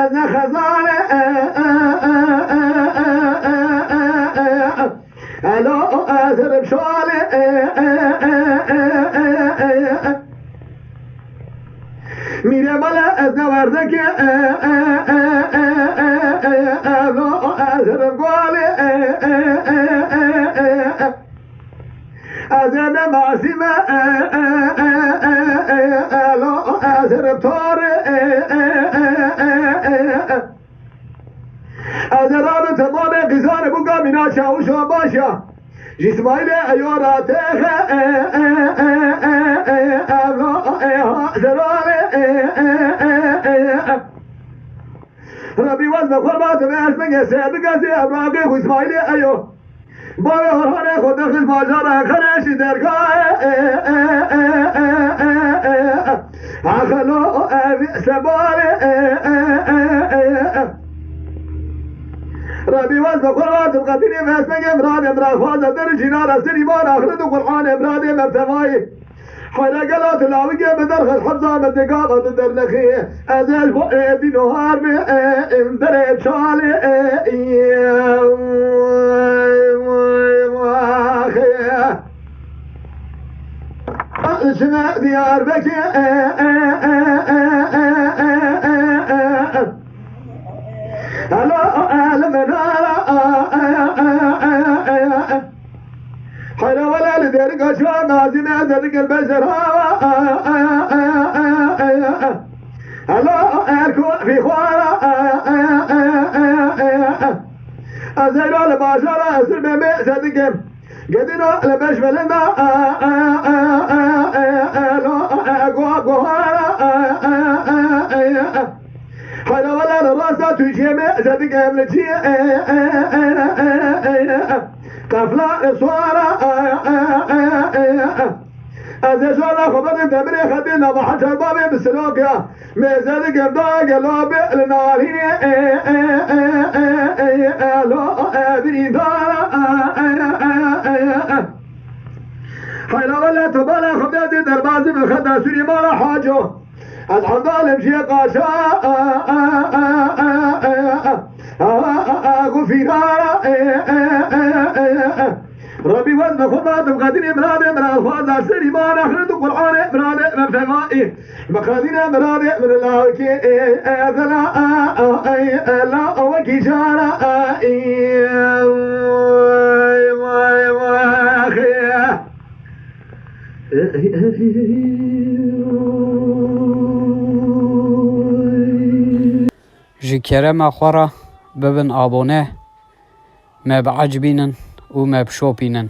از خزانه الو ازرب شاله میره بالا از نورده که الو ازرب گاله ازرب معصیم الو ازرب تاره ازرب تمام قزار بگا مینا چاوشا باشا جسمایل ایارات ربي وزن قربات باسمك سيد قاسي ابراقي واسماعيل ايو بابي هرهاني خود دخل ماجرا خناش درقاء عخلو ابي سبالي ربي وزن قربات بقتيني باسمك امراد فازة درجي نار سري مار اخرد قرآن امرادي مبتماي حيلا قلات العوية بدرخ الحبزة مدقاقة درنخية أزال فؤادي نهار دريب شالي شمع ديار بكي هلا المنارة حيلا ولا لدير قشوة نازم عزرق البشر هلا اركو في خوارة ازيلو لباشرة اسر بمي صدقم قدنو لبش بلنا حيلا ولا لراسة تجيمي صدقم لجي قفلة صورة أزيشونا خبر دمري خدينا بحجر بابي بسلوكيا ميزان قمدا قلوبي لناري لو أبري دارا حيلا ولا تبالا خبياتي دربازي بخدا سوري مالا حاجو از حمدال مشي قاشا غفيرارا ربي وزن خبات بقدين مراد فاز سري ما نخرد القرآن مراد مبتغائي بقدين مراد من الله كي أذلا لا وكي جارا جي كرم خورا ببن آبونه ما بعجبينن وما بشوبينن